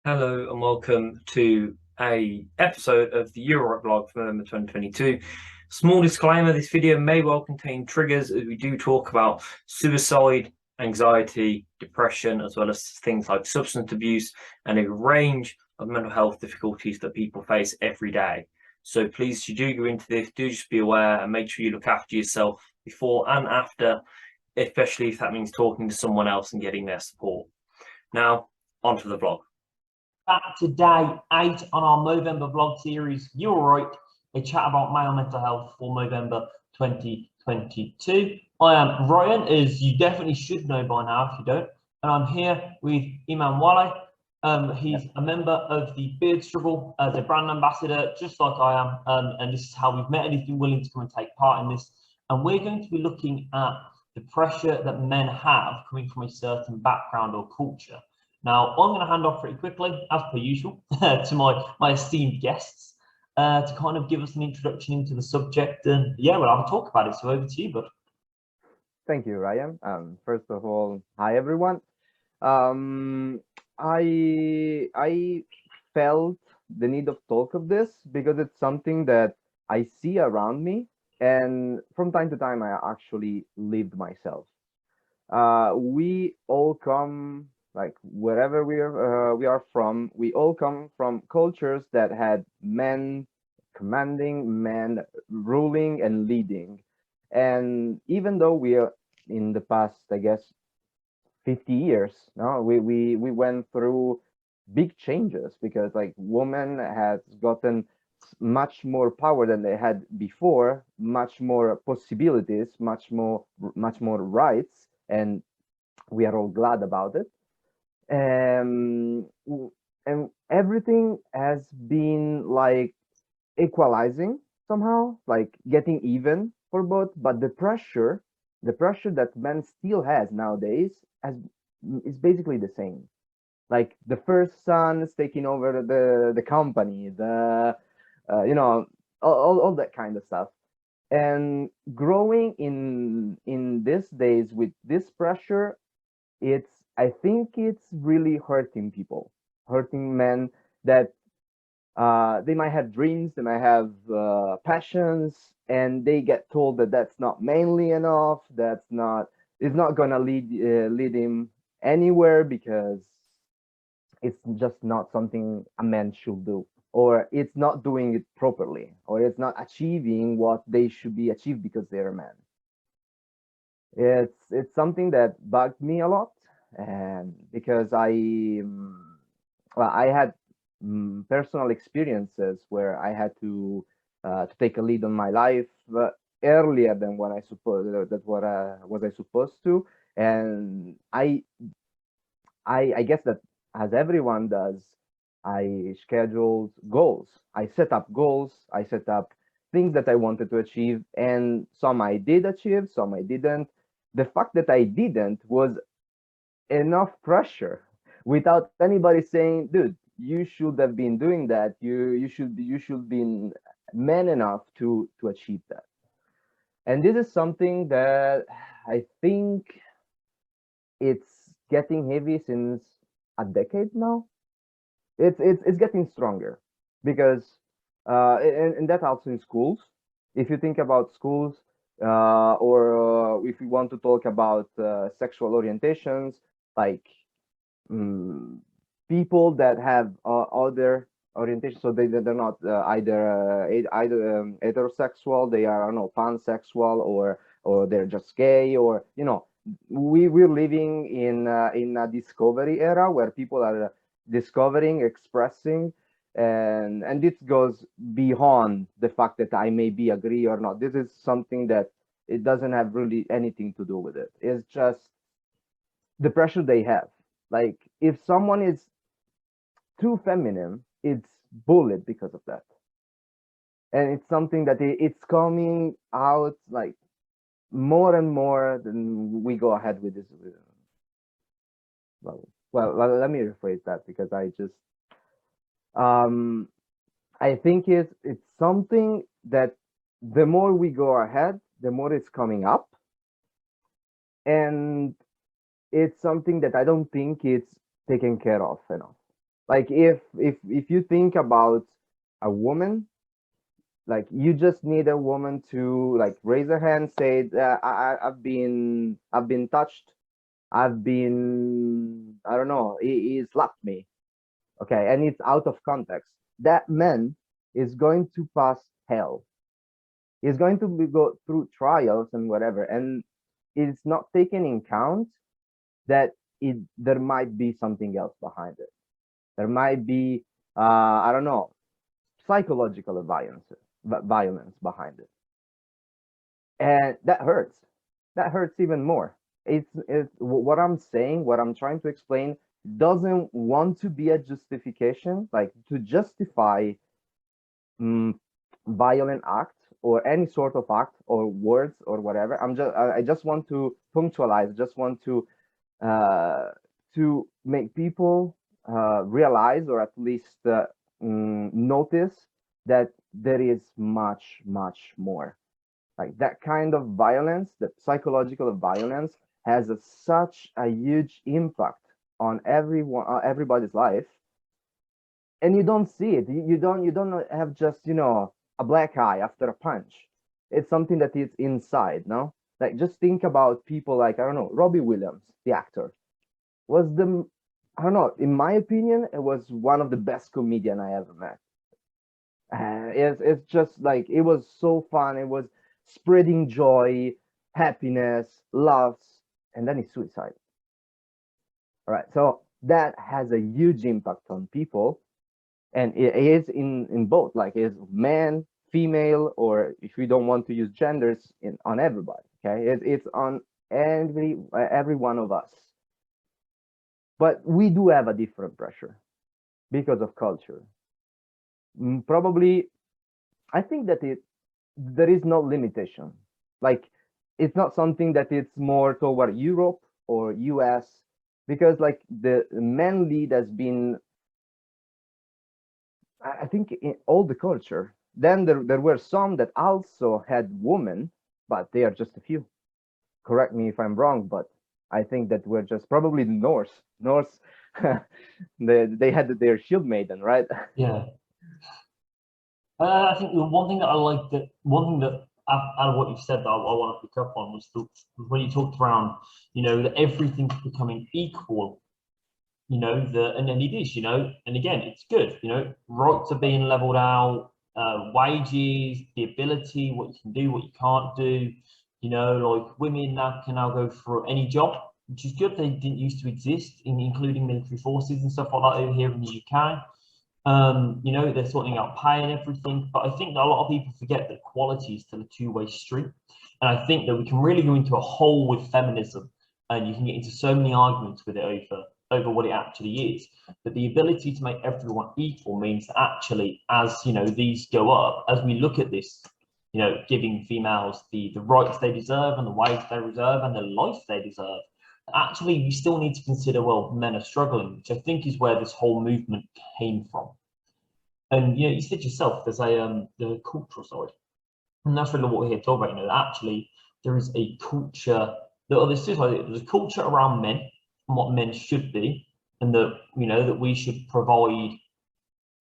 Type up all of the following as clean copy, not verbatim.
Hello and welcome to a episode of the Euro blog for November 2022. Small disclaimer, this video may well contain triggers as we do talk about suicide, anxiety, depression, as well as things like substance abuse and a range of mental health difficulties that people face every day. So please, if you do go into this, do just be aware and make sure you look after yourself before and after, especially if that means talking to someone else and getting their support. Now, onto the vlog. Back to day 8 on our Movember vlog series. You were right, a chat about male mental health for November 2022. I am Ryan, as you definitely should know by now if you don't, and I'm here with Emanuele. He's a member of the Beard Struggle as a brand ambassador, just like I am, and this is how we've met, and he's been willing to come and take part in this. And we're going to be looking at the pressure that men have coming from a certain background or culture. Now, I'm going to hand off pretty quickly, as per usual, to my esteemed guests to kind of give us an introduction into the subject. And yeah, we'll have a talk about it. So over to you, bud. Thank you, Ryan. First of all, hi everyone. I felt the need of talk of this because it's something that I see around me, and from time to time I actually lived myself. We all come, like wherever we are from, we all come from cultures that had men commanding, men ruling and leading. And even though we are in the past, I guess, 50 years, no, we went through big changes because like women has gotten much more power than they had before, much more possibilities, much more rights, and we are all glad about it. um, and everything has been like equalizing somehow, like getting even for both. But the pressure that men still has nowadays has is basically the same. Like the first son is taking over the company, the all that kind of stuff. And growing in these days with this pressure, it's I think it's really hurting people, hurting men that they might have dreams, they might have passions, and they get told that that's not manly enough, that's not it's not gonna lead him anywhere because it's just not something a man should do, or it's not doing it properly, or it's not achieving what they should be achieved because they're a man. It's something that bugged me a lot, and because I had personal experiences where I had to take a lead on my life earlier than what I suppose that what was I supposed to. And I guess that, as everyone does, I scheduled goals. I set up goals. I set up things that I wanted to achieve, and some I did achieve, some I didn't. The fact that I didn't was enough pressure without anybody saying, dude, you should have been doing that. You should been man enough to achieve that. And this is something that I think it's getting heavy since a decade now. It's getting stronger because and that also in schools. If you think about schools, or if we want to talk about sexual orientations, like mm, people that have other orientation, so they're not either heterosexual, they are, I don't know, pansexual, or they're just gay, or we're living in a discovery era where people are discovering, expressing, and this goes beyond the fact that I maybe agree or not. This is something that it doesn't have really anything to do with it. It's just the pressure they have. Like if someone is too feminine, it's bullied because of that, and it's something that it's coming out like more and more than we go ahead with this. Let me rephrase that because um I think it's something that the more we go ahead, the more it's coming up, and it's something that I don't think it's taken care of enough. Like if you think about a woman, like you just need a woman to like raise her hand, say that I've been touched, I've been, I don't know, he slapped me. Okay, and it's out of context. That man is going to pass hell. He's going to go through trials and whatever, and it's not taken in count that there might be something else behind it. There might be I don't know, psychological violence behind it, and that hurts. That hurts even more. It's what I'm saying, what I'm trying to explain doesn't want to be a justification, like to justify mm, violent act or any sort of act or words or whatever. I just want to punctualize, just want uh, to make people realize or at least notice that there is much, much more. Like that kind of violence, that psychological violence, has such a huge impact on everybody's life, and you don't see it. You don't have just a black eye after a punch. It's something that is inside. No, like just think about people like, I don't know, Robbie Williams, the actor, was the, I don't know, in my opinion, it was one of the best comedian I ever met. It's just like it was so fun. It was spreading joy, happiness, loves, and then it's suicide. All right, so that has a huge impact on people, and it is in both, like is man, female, or if we don't want to use genders, on everybody. Okay, it's on every one of us. But we do have a different pressure because of culture. Probably, I think that there is no limitation. Like it's not something that it's more toward Europe or US, because like the men lead has been, I think, in all the culture. Then there were some that also had women, but they are just a few. Correct me if I'm wrong, but I think that we're just probably the Norse. Norse, they had their shield maiden, right? Yeah. I think the one thing that I like, that one thing that out of what you've said that I want to pick up on was when you talked around, that everything's becoming equal, and then it is, and again, it's good, rights are being leveled out, wages, the ability, what you can do, what you can't do, like women now can now go for any job, which is good. They didn't used to exist, including military forces and stuff like that over here in the UK. They're sorting out pay and everything, but I think that a lot of people forget that quality is still a two-way street. And I think that we can really go into a hole with feminism, and you can get into so many arguments with it over what it actually is. But the ability to make everyone equal means that actually, as these go up, as we look at this, giving females the rights they deserve and the wage they deserve and the life they deserve, actually we still need to consider, well, men are struggling, which I think is where this whole movement came from. And you said yourself, there's the cultural side, and that's really what we're here to talk about. Actually there is a culture, there's two sides. There's a culture around men and what men should be, and that that we should provide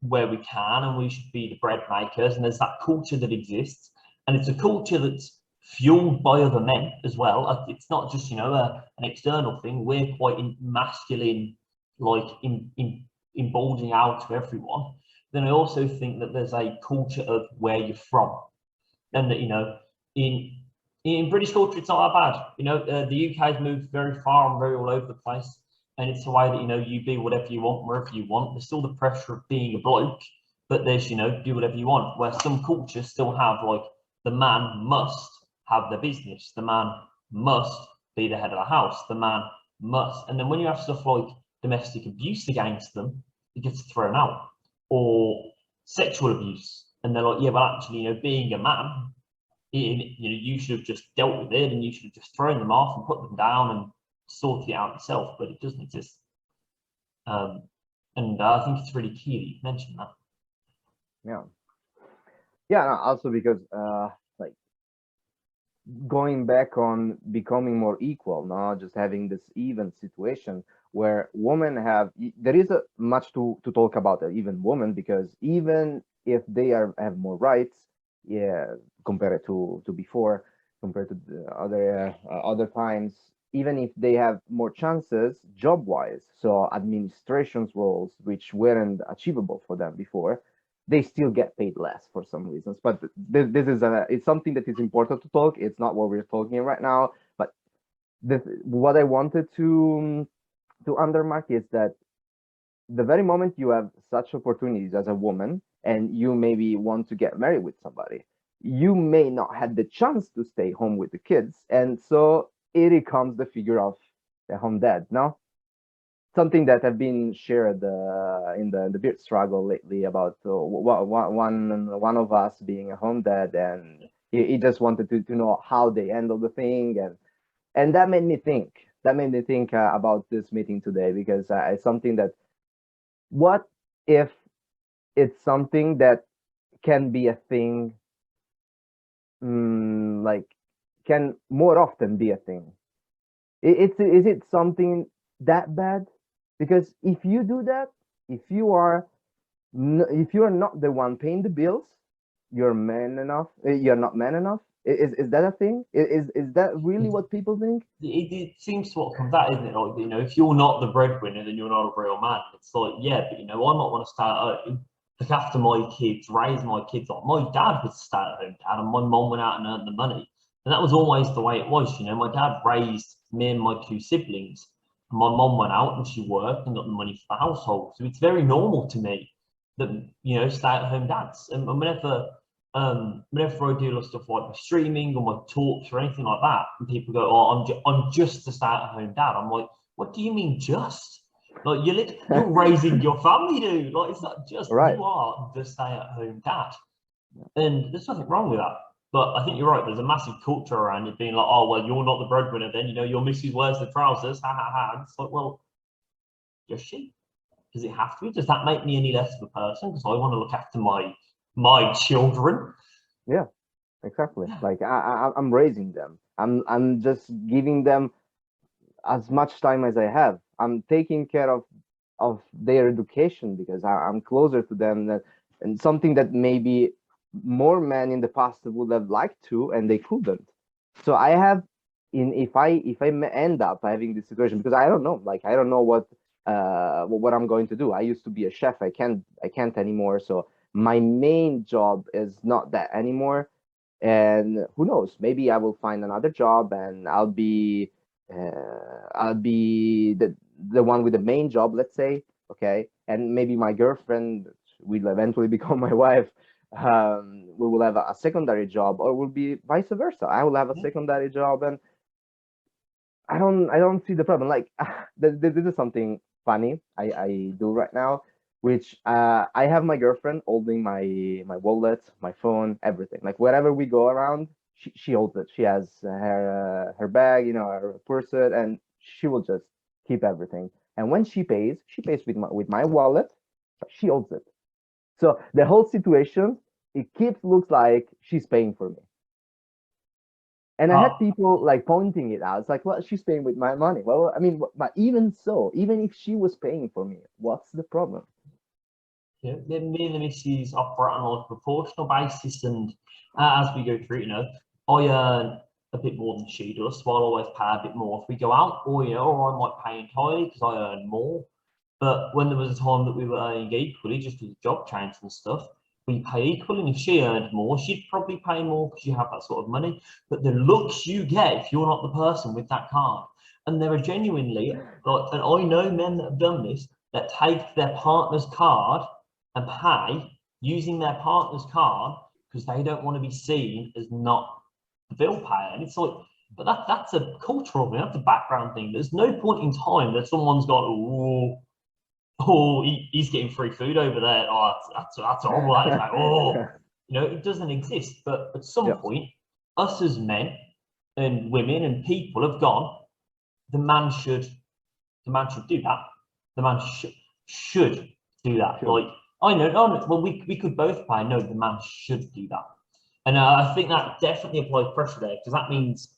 where we can, and we should be the bread makers. And there's that culture that exists, and it's a culture that's fueled by other men as well. It's not just an external thing. We're quite masculine, like in bulging out to everyone. Then I also think that there's a culture of where you're from, and that in British culture it's not that bad. The UK has moved very far and very all over the place, and it's the way that you be whatever you want wherever you want. There's still the pressure of being a bloke, but there's do whatever you want. Where some cultures still have, like, the man must have the business, the man must be the head of the house, the man must. And then when you have stuff like domestic abuse against them, it gets thrown out, or sexual abuse, and they're like, yeah, but actually, being a man, you should have just dealt with it, and you should have just thrown them off and put them down and sorted it out yourself. But it doesn't exist. And I think it's really key that you mentioned that. Yeah. Yeah, no, also because like going back on becoming more equal, not just having this even situation, where women have, there is a much to talk about even women, because even if they have more rights, yeah, compared to before, compared to the other times, even if they have more chances job wise, so administrations roles which weren't achievable for them before, they still get paid less for some reasons. But this is it's something that is important to talk. It's not what we're talking right now, but what I wanted to undermark is that the very moment you have such opportunities as a woman and you maybe want to get married with somebody, you may not have the chance to stay home with the kids, and so it becomes the figure of the home dad. No, something that have been shared in the beard struggle lately about one of us being a home dad, and he just wanted to know how they handle the thing, and that made me think. That made me think about this meeting today, because it's something that, what if it's something that can be a thing, like can more often be a thing? Is it something that bad? Because if you do that, if you are if you are not the one paying the bills, you're man enough. You're not man enough. Is that a thing? Is that really what people think? It seems to what comes out, isn't it? Like, you know, if you're not the breadwinner, then you're not a real man. It's like, yeah, but you know, I might want to stay at home, look after my kids, raise my kids. Like my dad was a stay-at-home dad, and my mom went out and earned the money, and that was always the way it was. You know, my dad raised me and my two siblings, and my mom went out and she worked and got the money for the household. So it's very normal to me that, you know, stay-at-home dads, and whenever I do a stuff like my streaming or my talks or anything like that, and people go, "Oh, I'm just a stay-at-home dad," I'm like, "What do you mean just? Like you're raising your family, dude. Like it's not just Right. you are the stay-at-home dad, and there's nothing wrong with that." But I think you're right. There's a massive culture around it being like, "Oh, well, you're not the breadwinner, then you know your missus wears the trousers." Ha ha ha. It's like, well, does she? Does it have to be? Does that make me any less of a person because I want to look after my children? Yeah, exactly. Like I'm raising them. I'm just giving them as much time as I have. I'm taking care of their education because I'm closer to them, and something that maybe more men in the past would have liked to, and they couldn't. So I have, in if I end up having this situation, because I don't know, like I don't know what I'm going to do. I used to be a chef. I can't anymore. So my main job is not that anymore. And who knows? Maybe I will find another job, and I'll be the one with the main job, let's say, okay, and maybe my girlfriend will eventually become my wife. We will have a secondary job, or will be vice versa. I will have a secondary job, and I don't see the problem. Like this is something funny I do right now, which I have my girlfriend holding my wallet, my phone, everything. Like wherever we go around, she holds it. She has her bag, her purse, and she will just keep everything. And when she pays with my wallet, but she holds it. So the whole situation, it keeps looks like she's paying for me. And I had people like pointing it out. It's like, well, she's paying with my money. Well, I mean, but even so, even if she was paying for me, what's the problem? Yeah, me and the missus operate on a proportional basis, and as we go through, you know, I earn a bit more than she does, so I'll always pay a bit more if we go out, or you know, or I might pay entirely because I earn more. But when there was a time that we were earning equally, just with job change and stuff, we pay equal. And if she earned more, she'd probably pay more because you have that sort of money. But the looks you get if you're not the person with that card, and there are genuinely like, and I know men that have done this, that take their partner's card and pay using their partner's card because they don't want to be seen as not the bill payer. And it's like, but that's a cultural thing, that's a background thing. There's no point in time that someone's got, he's getting free food over there. Oh, that's horrible. That's like, you know, it doesn't exist. But at some point, us as men and women and people have gone, the man should do that. The man should do that. Like, I know, well, we could both pay. No, the man should do that. And I think that definitely applies pressure there, because that means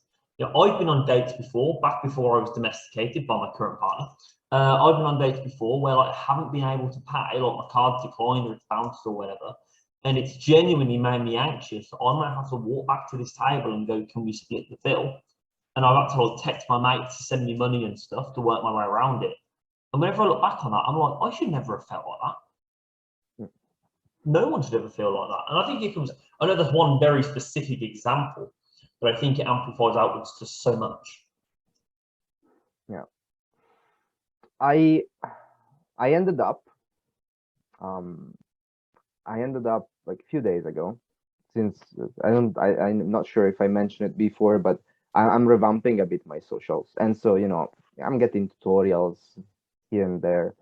I've been on dates before, back before I was domesticated by my current partner. I've been on dates before where I haven't been able to pay, like my card's declined or it's bounced or whatever, and it's genuinely made me anxious. I might have to walk back to this table and go, "Can we split the bill?" And I've had to like text my mate to send me money and stuff to work my way around it. And whenever I look back on that, I'm like, I should never have felt like that. No one should ever feel like that. And I think it comes, I know there's one very specific example, but I think it amplifies outwards to so much. Yeah. I ended up like a few days ago, since I'm not sure if I mentioned it before, but I'm revamping a bit my socials, and so I'm getting tutorials here and there.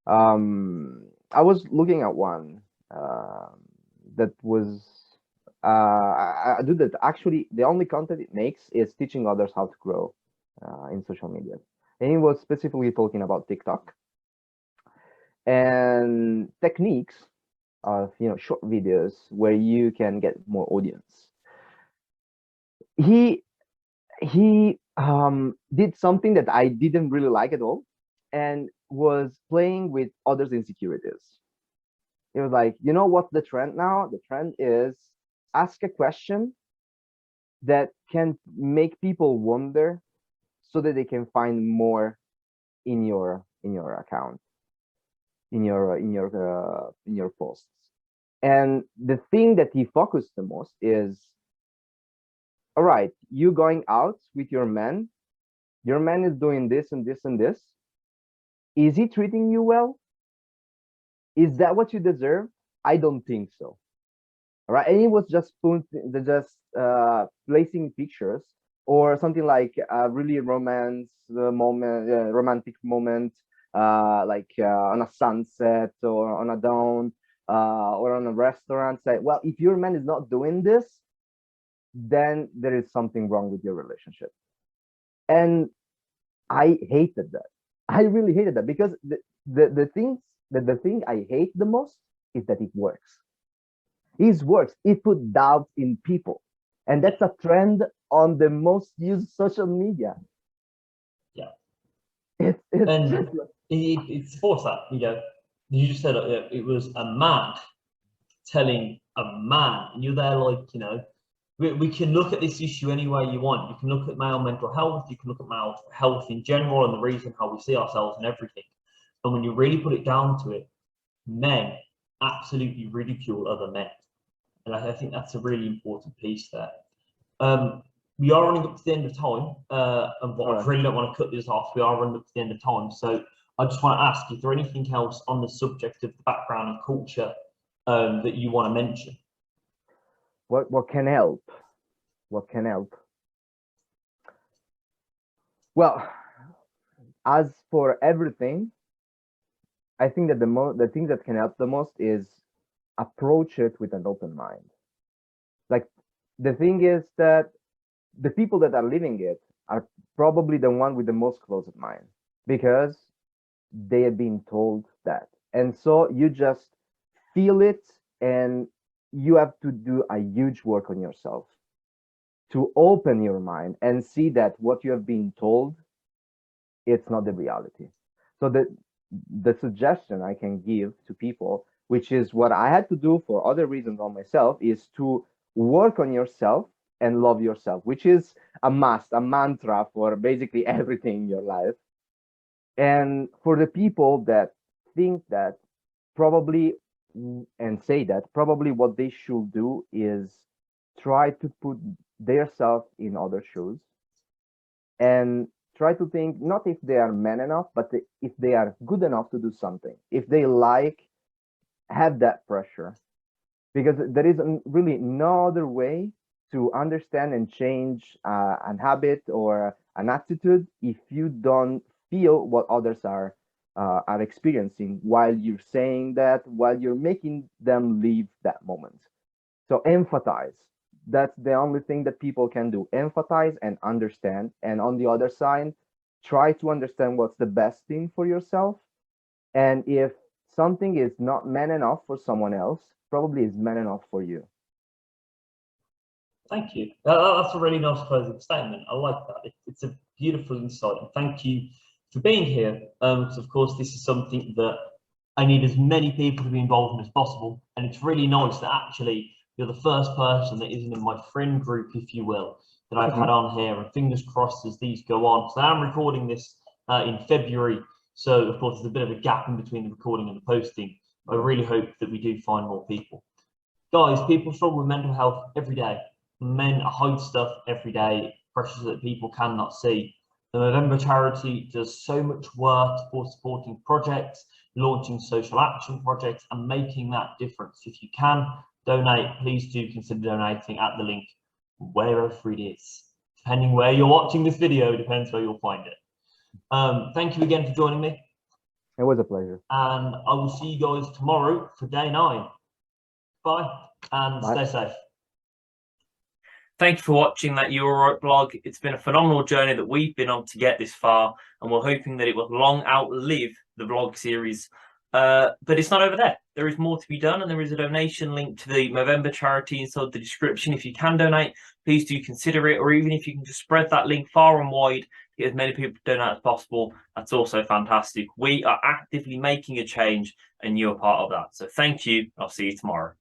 I was looking at one that was I do that. Actually, the only content it makes is teaching others how to grow in social media, and it was specifically talking about TikTok and techniques of short videos where you can get more audience. He did something that I didn't really like at all, and was playing with others' insecurities. It was like, what's the trend now? The trend is ask a question that can make people wonder, so that they can find more in your account, in your posts. And the thing that he focused the most is, all right, you going out with your man is doing this and this and this. Is he treating you well? Is that what you deserve? I don't think so. All right. And he was just placing pictures or something like a really romantic moment, on a sunset or on a dawn, or on a restaurant. Say, well, if your man is not doing this, then there is something wrong with your relationship. And I hated that. I really hated that, because the thing I hate the most is that it works. It works. It put doubt in people, and that's a trend on the most used social media. Yeah. It's And it supports that. You just said it was a man telling a man, and you're there like, we can look at this issue any way you want. You can look at male mental health, you can look at male health in general and the reason how we see ourselves and everything. And when you really put it down to it, men absolutely ridicule other men. And I think that's a really important piece there. We are running up to the end of time, and what I really don't want to cut this off, we are running up to the end of time. So I just want to ask, is there anything else on the subject of the background and culture that you want to mention? What can help? What can help? Well, as for everything, I think that the thing that can help the most is approach it with an open mind. Like, the thing is that the people that are living it are probably the one with the most closed mind, because they have been told that, and so you just feel it, and you have to do a huge work on yourself to open your mind and see that what you have been told, it's not the reality. So the suggestion I can give to people, which is what I had to do for other reasons on myself, is to work on yourself and love yourself, which is a must, a mantra for basically everything in your life. And for the people that think that, probably, and say that, probably what they should do is try to put their self in other shoes, and try to think not if they are man enough, but if they are good enough to do something, if they have that pressure, because there is really no other way to understand and change an habit or an attitude if you don't feel what others are experiencing while you're saying that, while you're making them live that moment. So empathize. That's the only thing that people can do. Empathize and understand. And on the other side, try to understand what's the best thing for yourself. And if something is not man enough for someone else, probably is man enough for you. Thank you. That's a really nice closing statement. I like that. It's a beautiful insight. And thank you for being here. Because of course, this is something that I need as many people to be involved in as possible. And it's really nice that actually you're the first person that isn't in my friend group, if you will, that I've had on here. And fingers crossed as these go on. So I'm recording this in February. So of course, there's a bit of a gap in between the recording and the posting. I really hope that we do find more people. Guys, people struggle with mental health every day. Men hide stuff every day, pressures that people cannot see. The Movember charity does so much work for supporting projects, launching social action projects, and making that difference. If you can donate, please do consider donating at the link wherever it is. Depending where you're watching this video, depends where you'll find it. Thank you again for joining me. It was a pleasure. And I will see you guys tomorrow for day 9. Bye, and stay safe. Thank you for watching that You Were Right blog. It's been a phenomenal journey that we've been on to get this far, and we're hoping that it will long outlive the vlog series. But it's not over there. There is more to be done, and there is a donation link to the Movember charity inside the description. If you can donate, please do consider it, or even if you can just spread that link far and wide, get as many people to donate as possible, that's also fantastic. We are actively making a change, and you're part of that. So thank you. I'll see you tomorrow.